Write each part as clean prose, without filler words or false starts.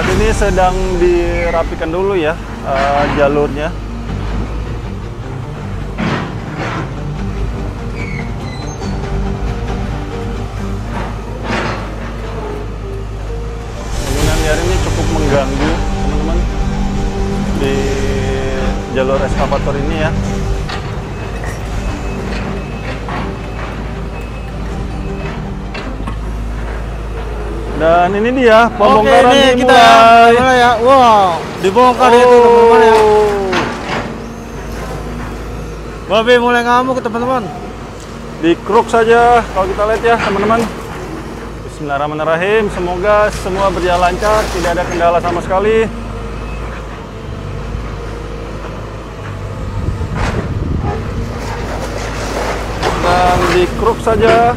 Saat ini sedang dirapikan dulu ya jalurnya. Bangunan liar ini cukup mengganggu teman-teman di jalur eskavator ini ya. Dan ini dia pembongkaran. Oke, ini kita mulai ya. Wow, dibongkar ya teman-teman ya. Babe mulai ngamuk teman-teman. Dikruk saja kalau kita lihat ya teman-teman. Bismillahirrahmanirrahim. Semoga semua berjalan lancar, tidak ada kendala sama sekali. Dan dikruk saja.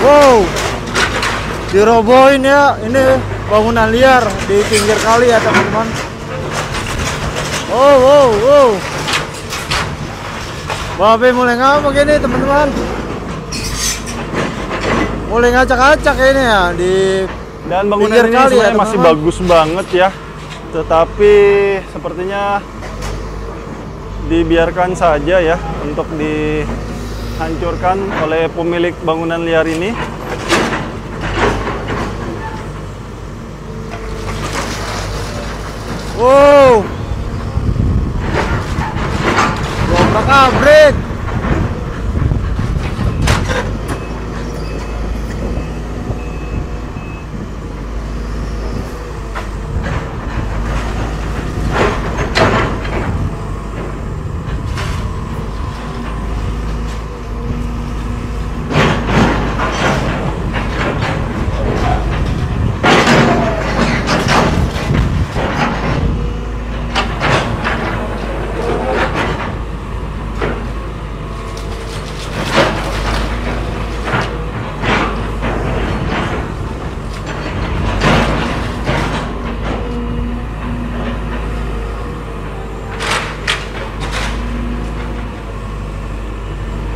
Wow, dirobohin ya. Ini bangunan liar di pinggir kali ya teman-teman. Wow. Babe mulai ngamuk ini teman-teman. Mulai ngacak-acak ini ya di Dan bangunan pinggir ini kali ya, sebenarnya masih teman-teman. bagus banget ya. Tetapi sepertinya dibiarkan saja ya untuk dihancurkan oleh pemilik bangunan liar ini. Wow, dobrak abrik.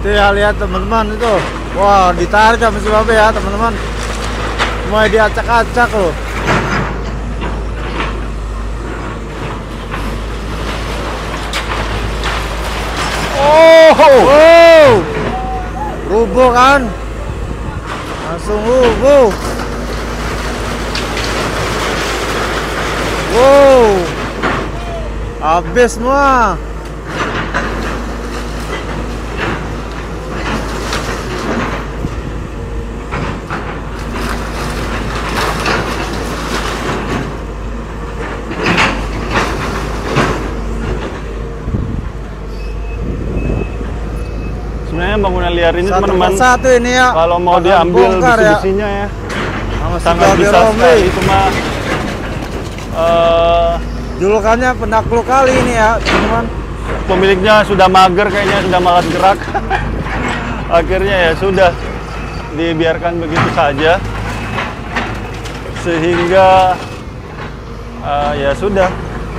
Tuh ya, lihat teman-teman itu. Wah, ditarik sama si Babe ya teman-teman. Mulai diacak-acak loh. Wow, rubuh kan? Langsung rubuh. Wow, habis semua. Sebenarnya bangunan liar ini Satu teman-teman, persatu ini ya. kalau mau Akan diambil bongkar ya. besi-besinya ya, Sama si sangat Babe bisa Romli. sekali. Cuma Julukannya penakluk kali ini ya teman-teman. pemiliknya sudah mager kayaknya, sudah malas gerak. Akhirnya ya sudah dibiarkan begitu saja, sehingga ya sudah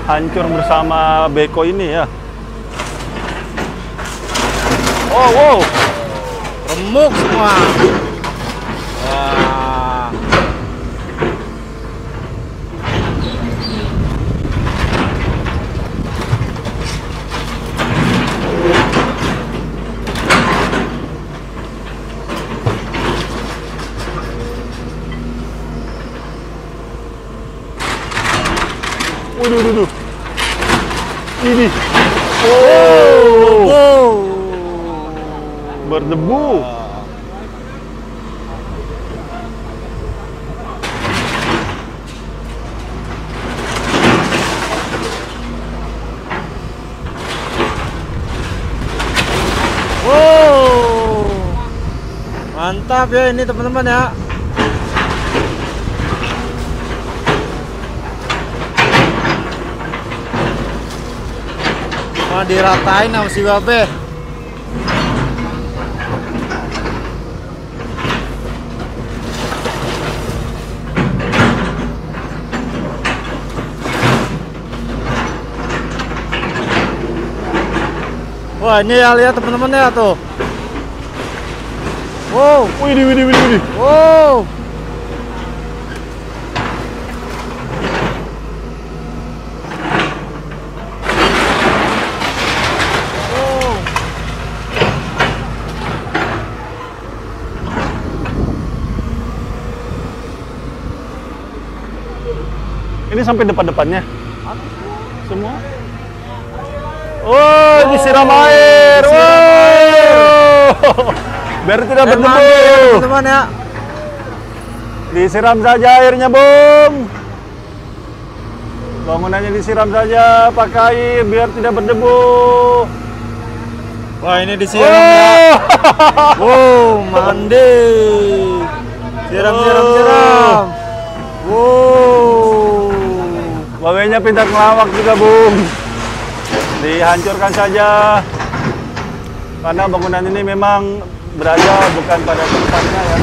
hancur bersama beko ini ya. Oh wow, Remuk semua. Wah. waduh, ini, oh, berdebu. Wow, mantap ya ini teman-teman ya. Mau diratain sama si Babe. Wah, ini ya lihat teman-teman ya tuh. Wow. Widih, widih, widih, widih. Wow. Ini sampai depan-depannya. Semua. Oh, disiram air. Wow. Biar tidak berdebu. Teman-teman ya. Disiram saja airnya, Bung. Bangunannya disiram saja pakai air biar tidak berdebu. Wah, ini disiram ya. Wow, mandi. Siram, siram, siram. Wow. Bawahnya pintar ngelawak juga, Bung. Dihancurkan saja. Karena bangunan ini memang berada bukan pada tempatnya ya.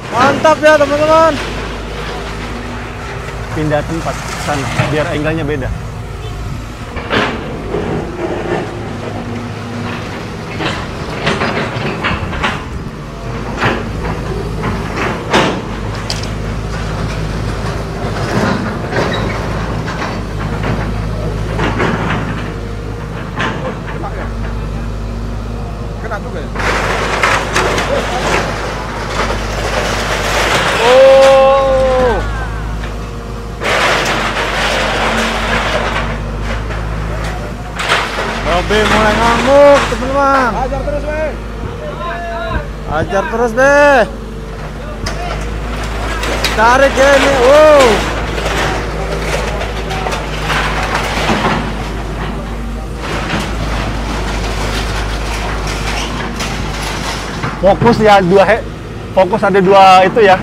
Mantap ya teman-teman. Pindah tempat sana biar angle-nya beda. Kena juga ya? Oh. Babe mulai ngamuk teman-teman. Ajar terus, weh. Ajar terus deh. Tarik ya ini. Wow. Fokus ya fokus ada dua itu ya.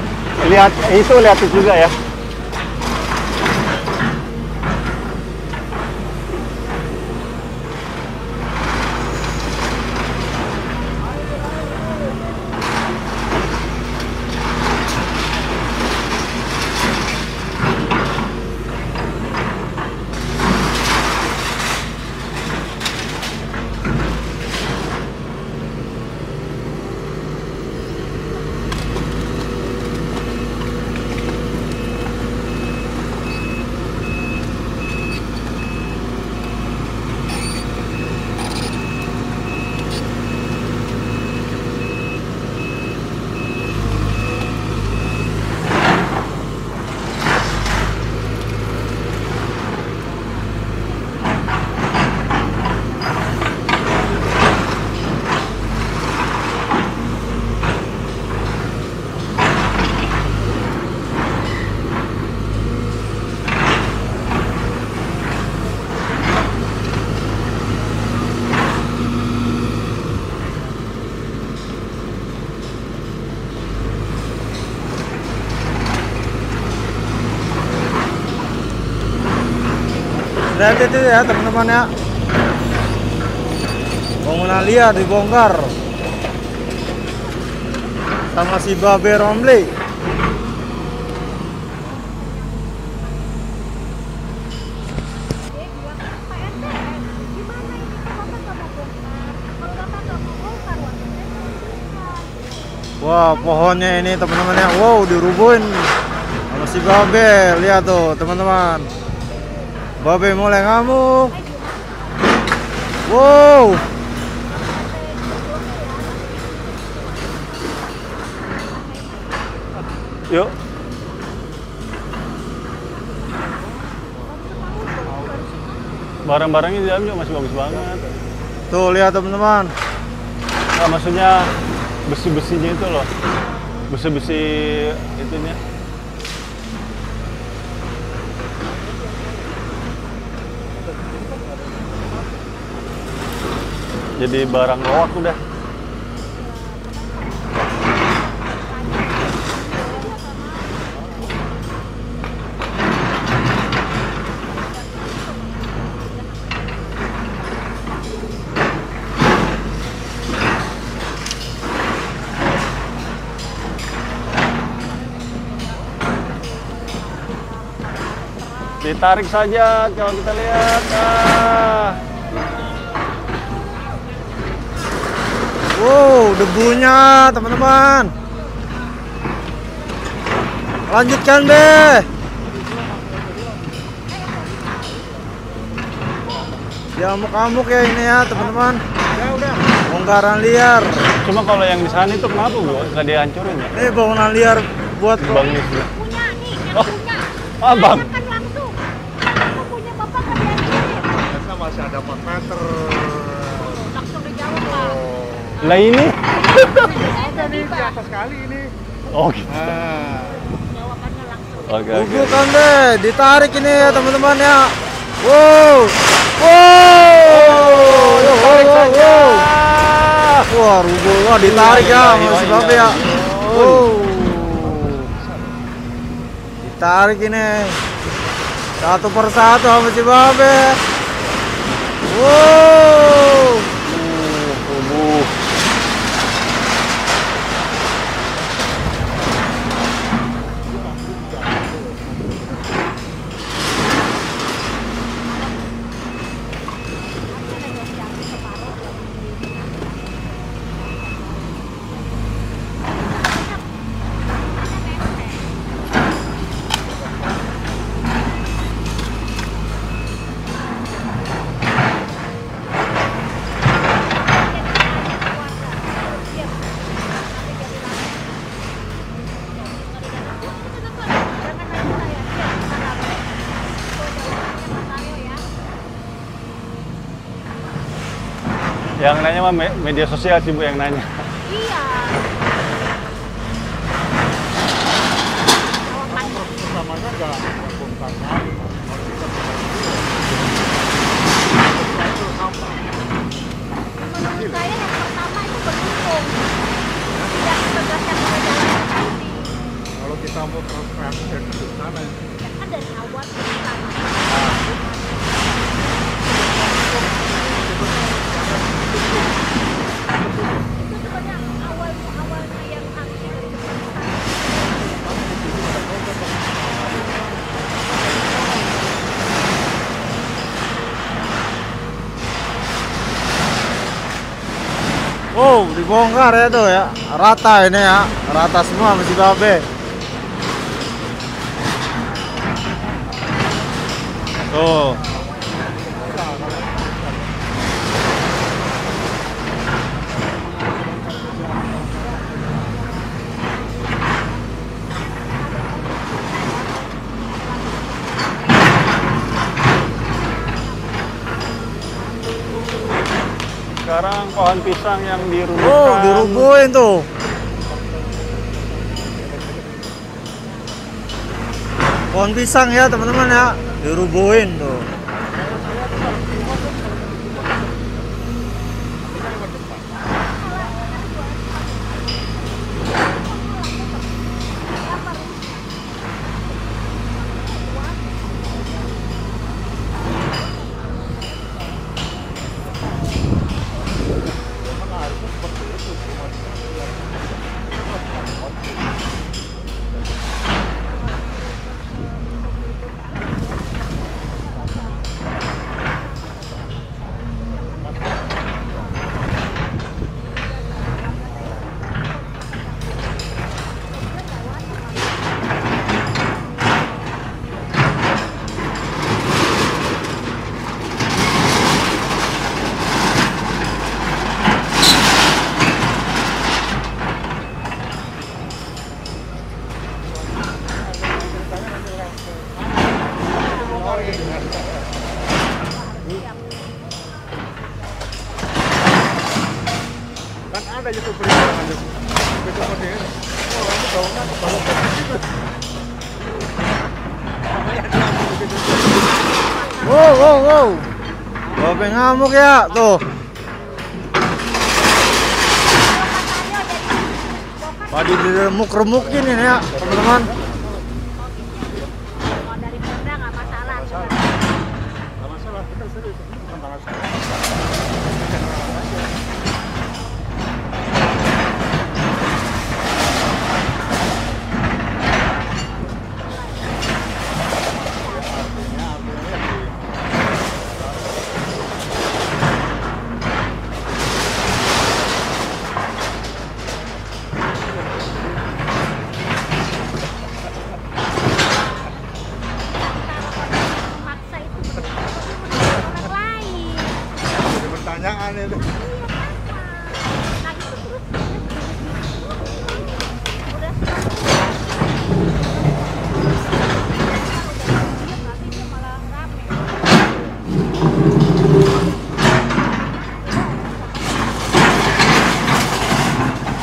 Lihat itu juga ya. Lihat itu ya teman-teman ya. Bangunan liar dibongkar sama si Babe Romli. Wah, pohonnya ini teman-teman ya. Wow, dirubuhin sama si Babe. Lihat tuh teman-teman. Babe mulai ngamuk. Wow. Yuk. Barang-barangnya di dalam juga masih bagus banget. Tuh lihat teman-teman. Nah, maksudnya besi-besinya itu loh. Besi-besi itunya. Jadi barang loak udah. Ditarik saja kalau kita lihat. Wow, debunya teman-teman. Lanjutkan deh. Ya amuk-amuk ya ini ya teman-teman. Bongkaran liar. Cuma kalau yang di sana itu kenapa Bu? Nggak dihancurin ya? Ini bangunan liar buat Bang Yus. Punya nih, yang Oh, punya. abang. Kan langsung. Aku punya bapak kan dihancurin. biasa masih ada 4 meter. Langsung dijawab Pak. Lah ini? Ada nih Pak. kali ini. Oh gitu. Jawabannya langsung. Oke. Bukan deh, ditarik ini ya teman-teman ya. Wow. Tarik saja. Wah, rubuh. Wah, ditarik ya sama si Babe ya. Wow. Ditarik ini. Satu persatu sama si Babe. Wow. Rubuh. Yang nanya mah media sosial sih Bu yang nanya. Iya. Jawabannya. Pertamanya enggak bongkar kali. Menurut saya yang pertama itu beruntung. Tidak ditegaskan pada jalan sendiri. Kalau kita mau transportasi dari sana. Ya kan dari awal kita. Itu sebenarnya awalnya yang harusnya dari Oh, dibongkar ya tuh ya. Rata ini ya. Rata semua masih Babe. Tuh. Sekarang pohon pisang yang dirubuhkan. Oh, dirubuhin tuh. Pohon pisang ya teman-teman ya. Dirubuhin tuh. Kan ada YouTube perjalanan itu. Itu seperti ini. Oh, ini bangunan kebangun begitu. Wow. Babe ngamuk ya, tuh. Padi diremuk-remukin ini ya, teman-teman. Kalau dari Perda nggak masalah. Nggak masalah, kita serius. Tantangan saya. Artinya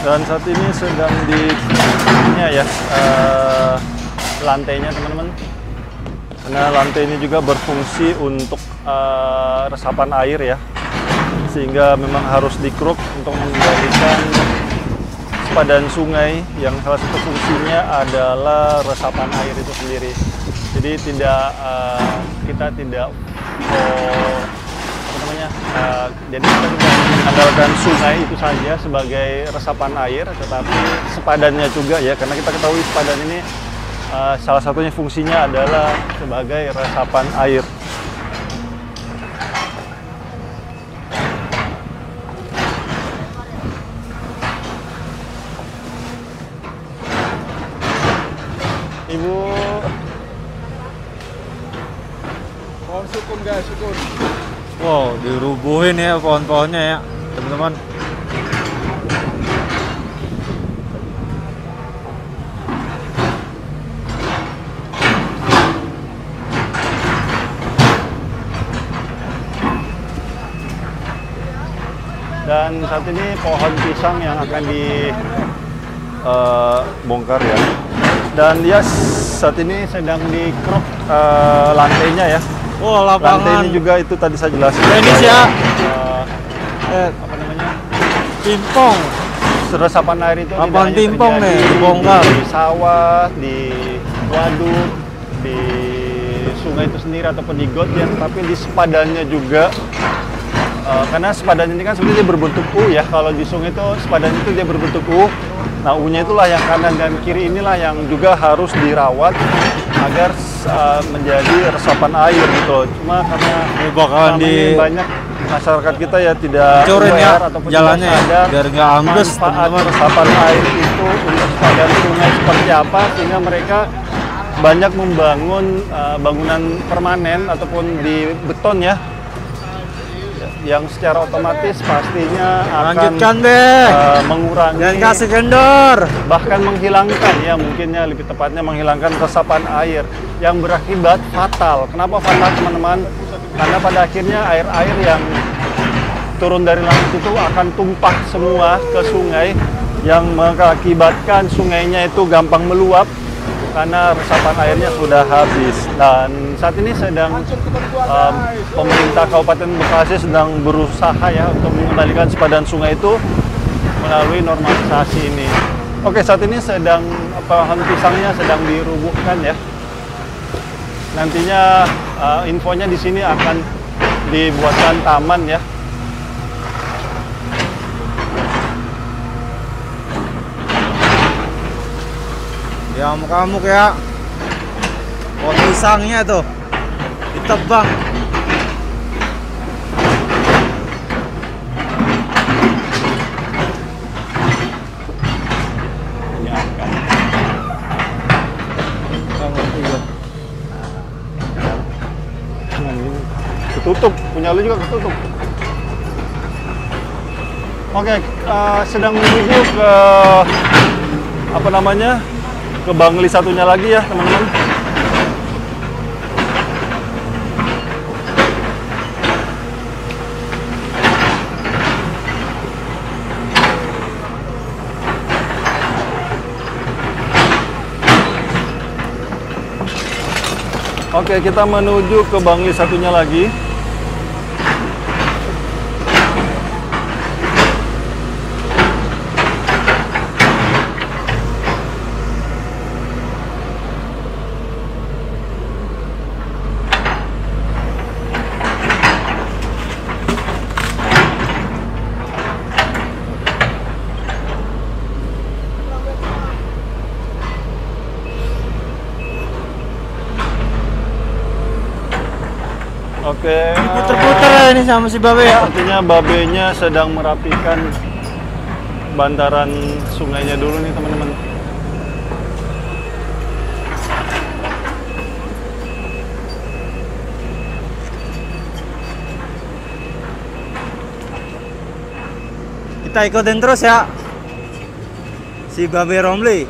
Dan saat ini sedang di lantainya teman-teman. Karena lantai ini juga berfungsi untuk resapan air ya, sehingga memang harus dikruk untuk mengendalikan sepadan sungai yang salah satu fungsinya adalah resapan air itu sendiri. Jadi kita tidak jadi kita tidak mengandalkan sungai itu saja sebagai resapan air, tetapi sepadannya juga ya, karena kita ketahui sepadan ini salah satunya fungsinya adalah sebagai resapan air. Ibu, Pohon sukun guys, sukun. Wow, dirubuhin ya pohon-pohonnya ya, teman-teman. dan saat ini pohon pisang yang akan dibongkar ya. Dan dia saat ini sedang dikruk lantainya ya. Oh, lapangan. Lantai ini juga itu tadi saya jelaskan. Tenis ya. Apa namanya? Pimpong. Resapan air itu tidak Lapangan hanya pimpong terjadi nih, dibongkar. di sawah, di waduk, di sungai itu sendiri ataupun di got ya, tapi di sepadannya juga. Karena sepadan ini kan sebenarnya dia berbentuk U ya. Kalau di sungai itu sepadan itu dia berbentuk U. Nah, U-nya itulah yang kanan dan kiri inilah yang juga harus dirawat agar menjadi resapan air gitu. Cuma karena bakalan banyak masyarakat kita ya tidak corin ya ataupun jalannya tidak sadar biar nggak ambles manfaat teman-teman. resapan air itu untuk sepadan sungai seperti apa, sehingga mereka banyak membangun bangunan permanen ataupun di beton ya, yang secara otomatis pastinya akan Lanjutkan deh. mengurangi Dan kasih kendor. bahkan menghilangkan ya, mungkinnya lebih tepatnya menghilangkan resapan air yang berakibat fatal. Kenapa fatal teman-teman? Karena pada akhirnya air-air yang turun dari langit itu akan tumpah semua ke sungai, yang mengakibatkan sungainya itu gampang meluap karena resapan airnya sudah habis. Dan saat ini sedang pemerintah Kabupaten Bekasi sedang berusaha ya untuk mengembalikan sepadan sungai itu melalui normalisasi ini. Oke, saat ini sedang pohon pisangnya sedang dirubuhkan ya. Nantinya infonya di sini akan dibuatkan taman ya. Ya amuk-amuk ya. Pohon pisangnya tuh ditebang. Ini akan ketutup, punya lu juga ketutup. Oke, sedang menuju ke apa namanya, ke Bangli satunya lagi ya teman-teman. Oke, kita menuju ke Bangli satunya lagi. Oke, Puter-puter ya ini sama si Babe ya. artinya babenya sedang merapikan bantaran sungainya dulu nih teman-teman. Kita ikutin terus ya si Babe Romli.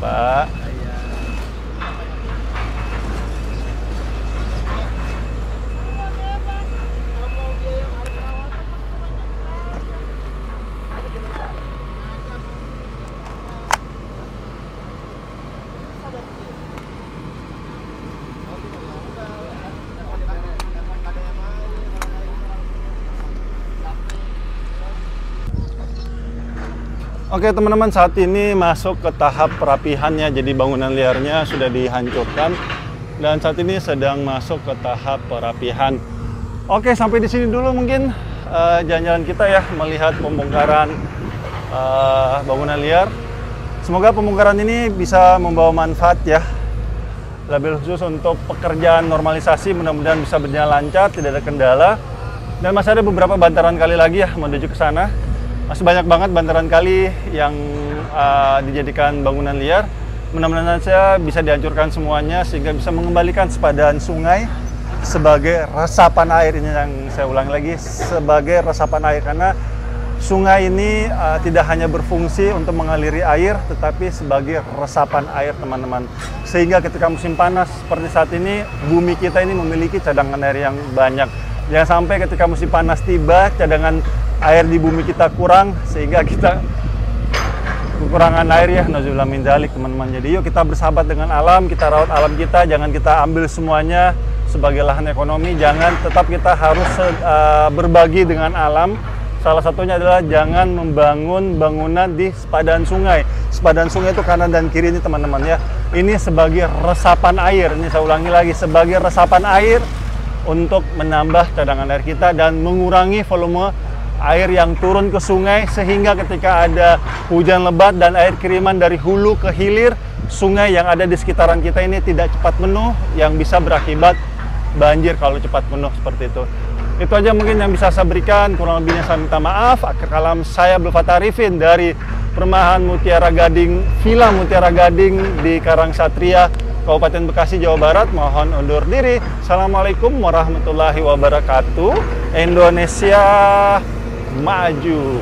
Pak. Oke teman-teman, saat ini masuk ke tahap perapihannya. Jadi bangunan liarnya sudah dihancurkan dan saat ini sedang masuk ke tahap perapihan. Oke, sampai di sini dulu mungkin jalan-jalan kita ya, melihat pembongkaran bangunan liar. Semoga pembongkaran ini bisa membawa manfaat ya, lebih khusus untuk pekerjaan normalisasi. Mudah-mudahan bisa berjalan lancar, tidak ada kendala. Dan masih ada beberapa bantaran kali lagi ya menuju ke sana. Masih banyak banget bantaran kali yang dijadikan bangunan liar. Mudah-mudahan saja bisa dihancurkan semuanya sehingga bisa mengembalikan sepadan sungai sebagai resapan air. Ini yang saya ulangi lagi, sebagai resapan air, karena sungai ini tidak hanya berfungsi untuk mengaliri air, tetapi sebagai resapan air teman-teman. Sehingga ketika musim panas seperti saat ini, bumi kita ini memiliki cadangan air yang banyak. Jangan sampai ketika musim panas tiba, cadangan air di bumi kita kurang sehingga kita kekurangan air ya, nauzubillah min dzalik teman-teman. Jadi yuk kita bersahabat dengan alam, kita rawat alam kita, jangan kita ambil semuanya sebagai lahan ekonomi. Jangan, tetap kita harus berbagi dengan alam. Salah satunya adalah jangan membangun bangunan di sepadan sungai. Sepadan sungai itu kanan dan kiri ini teman-teman ya. Ini sebagai resapan air, ini saya ulangi lagi, sebagai resapan air untuk menambah cadangan air kita dan mengurangi volume air yang turun ke sungai, sehingga ketika ada hujan lebat dan air kiriman dari hulu ke hilir, sungai yang ada di sekitaran kita ini tidak cepat penuh, yang bisa berakibat banjir kalau cepat penuh seperti itu. Itu aja mungkin yang bisa saya berikan, kurang lebihnya saya minta maaf. Akhir kalam, saya Abdul Fattah Arifin dari Perumahan Mutiara Gading, Villa Mutiara Gading di Karangsatria, Kabupaten Bekasi, Jawa Barat. Mohon undur diri. Assalamualaikum warahmatullahi wabarakatuh. Indonesia maju.